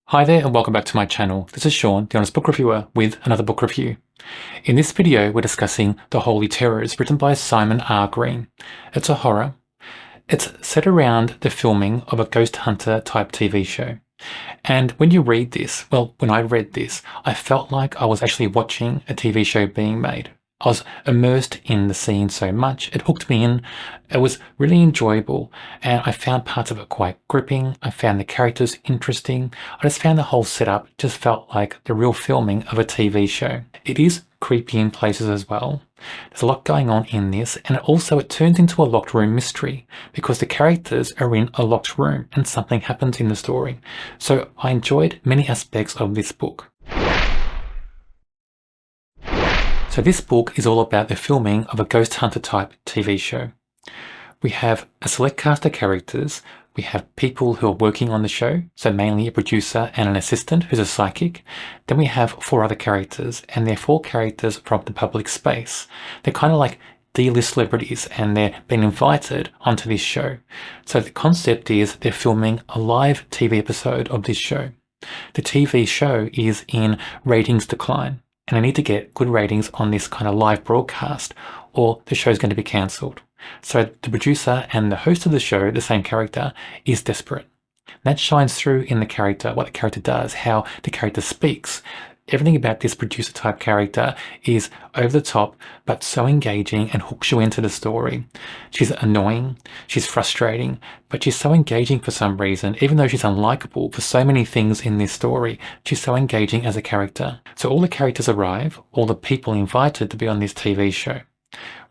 Hi there and welcome back to my channel. This is Sean, the Honest Book Reviewer, with another book review. In this video, we're discussing The Holy Terrors, written by Simon R. Green. It's a horror. It's set around the filming of a ghost hunter type TV show. And when you read this, well, when I read this, I felt like I was actually watching a TV show being made. I was immersed in the scene so much, it hooked me in, it was really enjoyable, and I found parts of it quite gripping, I found the characters interesting, I just found the whole setup just felt like the real filming of a TV show. It is creepy in places as well. There's a lot going on in this, and it turns into a locked room mystery, because the characters are in a locked room and something happens in the story. So I enjoyed many aspects of this book. So this book is all about the filming of a ghost hunter type TV show. We have a select cast of characters, we have people who are working on the show, so mainly a producer and an assistant who's a psychic. Then we have 4 other characters, and they're 4 characters from the public space. They're kind of like D-list celebrities, and they're being invited onto this show. So the concept is they're filming a live TV episode of this show. The TV show is in ratings decline, and I need to get good ratings on this kind of live broadcast or the show's going to be cancelled. So the producer and the host of the show, the same character, is desperate. That shines through in the character, what the character does, how the character speaks. Everything about this producer type character is over the top, but so engaging and hooks you into the story. She's annoying, she's frustrating, but she's so engaging for some reason. Even though she's unlikable for so many things in this story, she's so engaging as a character. So all the characters arrive, all the people invited to be on this TV show.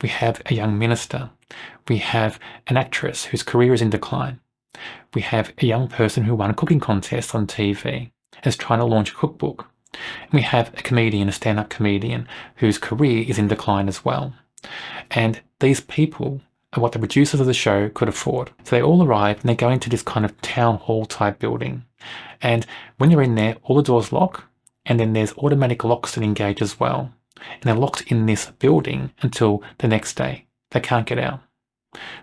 We have a young minister. We have an actress whose career is in decline. We have a young person who won a cooking contest on TV and is trying to launch a cookbook. And we have a comedian, a stand-up comedian, whose career is in decline as well. And these people are what the producers of the show could afford. So they all arrive and they go into this kind of town hall type building. And when you're in there, all the doors lock, and then there's automatic locks that engage as well. And they're locked in this building until the next day. They can't get out.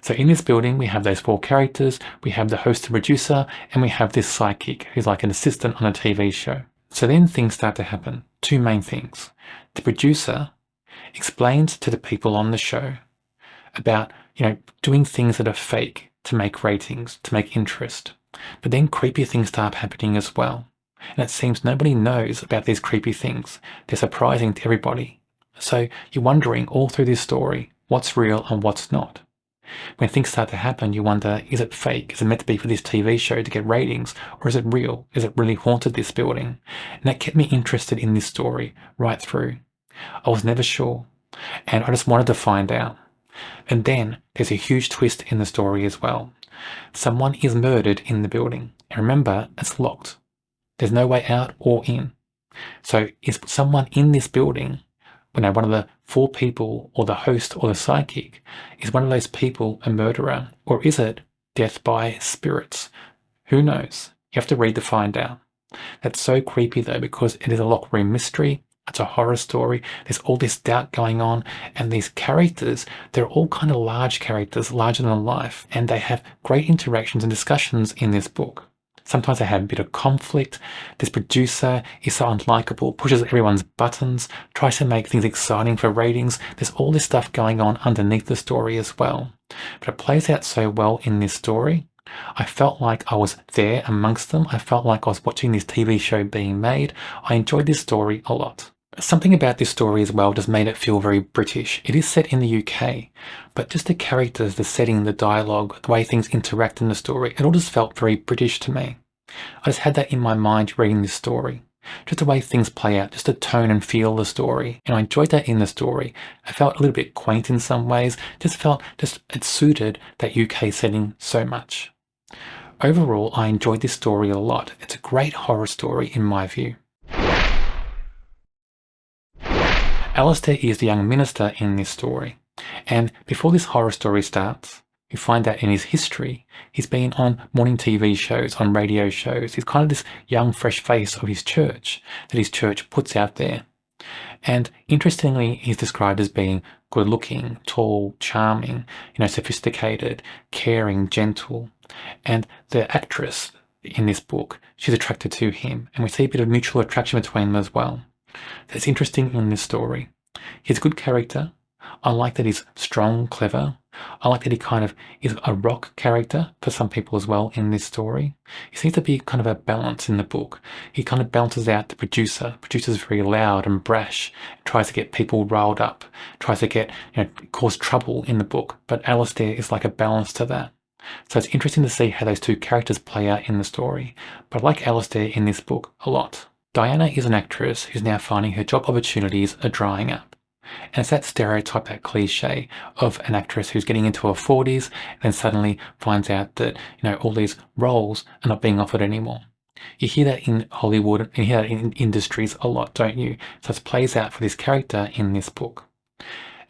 So in this building, we have those 4 characters, we have the host and producer, and we have this psychic who's like an assistant on a TV show. So then things start to happen. 2 main things. The producer explains to the people on the show about, doing things that are fake to make ratings, to make interest. But then creepy things start happening as well. And it seems nobody knows about these creepy things. They're surprising to everybody. So you're wondering all through this story, what's real and what's not. When things start to happen, you wonder, is it fake? Is it meant to be for this TV show to get ratings? Or is it real? Is it really haunted, this building? And that kept me interested in this story right through. I was never sure, and I just wanted to find out. And then there's a huge twist in the story as well. Someone is murdered in the building. And remember, it's locked. There's no way out or in. So is someone in this building, one of the 4 people, or the host or the psychic, is one of those people a murderer? Or is it death by spirits? Who knows? You have to read to find out. That's so creepy though, because it is a locked room mystery. It's a horror story. There's all this doubt going on, and these characters, they're all kind of large characters, larger than life, and they have great interactions and discussions in this book. Sometimes they have a bit of conflict. This producer is so unlikable, pushes everyone's buttons, tries to make things exciting for ratings. There's all this stuff going on underneath the story as well. But it plays out so well in this story. I felt like I was there amongst them. I felt like I was watching this TV show being made. I enjoyed this story a lot. Something about this story as well just made it feel very British. It is set in the UK, but just the characters, the setting, the dialogue, the way things interact in the story, it all just felt very British to me. I just had that in my mind reading this story. Just the way things play out, just the tone and feel of the story. And I enjoyed that in the story. I felt a little bit quaint in some ways. It suited that UK setting so much. Overall, I enjoyed this story a lot. It's a great horror story in my view. Alistair is the young minister in this story, and before this horror story starts, you find out in his history, he's been on morning TV shows, on radio shows. He's kind of this young, fresh face of his church that his church puts out there. And interestingly, he's described as being good looking, tall, charming, sophisticated, caring, gentle. And the actress in this book. She's attracted to him, and we see a bit of mutual attraction between them as well. That's interesting in this story. He's a good character. I like that he's strong, clever. I like that he kind of is a rock character for some people as well in this story. He seems to be kind of a balance in the book. He kind of balances out the producer. The producer's very loud and brash, tries to get people riled up, tries to get, cause trouble in the book. But Alistair is like a balance to that. So it's interesting to see how those two characters play out in the story. But I like Alistair in this book a lot. Diana is an actress who's now finding her job opportunities are drying up. And it's that stereotype, that cliche of an actress who's getting into her 40s and then suddenly finds out that, all these roles are not being offered anymore. You hear that in Hollywood and you hear that in industries a lot, don't you? So it plays out for this character in this book.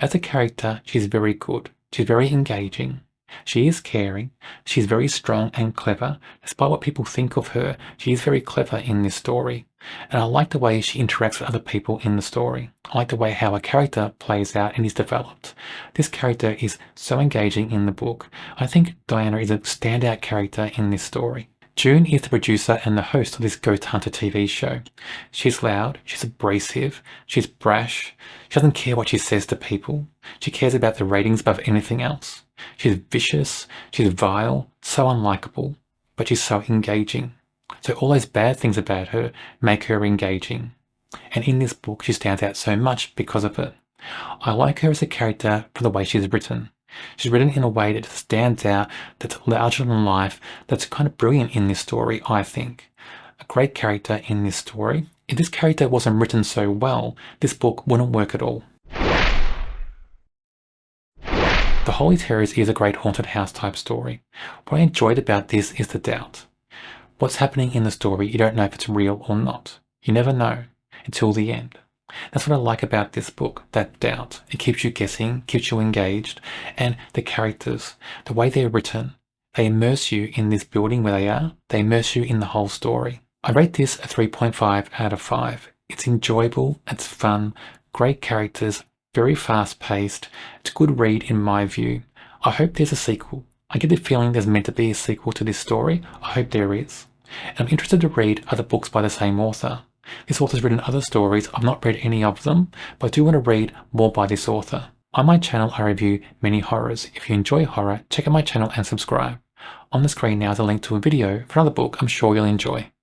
As a character, she's very good. She's very engaging. She is caring. She's very strong and clever. Despite what people think of her, she is very clever in this story. And I like the way she interacts with other people in the story. I like the way how a character plays out and is developed. This character is so engaging in the book. I think Diana is a standout character in this story. June is the producer and the host of this Ghost Hunter TV show. She's loud, she's abrasive, she's brash, she doesn't care what she says to people. She cares about the ratings above anything else. She's vicious, she's vile, so unlikable, but she's so engaging. So all those bad things about her make her engaging. And in this book, she stands out so much because of it. I like her as a character for the way she's written. She's written in a way that stands out, that's larger than life, that's kind of brilliant in this story, I think. A great character in this story. If this character wasn't written so well, this book wouldn't work at all. The Holy Terrors is a great haunted house type story. What I enjoyed about this is the doubt. What's happening in the story, you don't know if it's real or not. You never know until the end. That's what I like about this book, that doubt. It keeps you guessing, keeps you engaged, and the characters, the way they're written, they immerse you in this building where they are, they immerse you in the whole story. I rate this a 3.5 out of 5. It's enjoyable, it's fun, great characters, very fast-paced, it's a good read in my view. I hope there's a sequel. I get the feeling there's meant to be a sequel to this story. I hope there is. And I'm interested to read other books by the same author. This author's written other stories. I've not read any of them, but I do want to read more by this author. On my channel, I review many horrors. If you enjoy horror, check out my channel and subscribe. On the screen now is a link to a video for another book I'm sure you'll enjoy.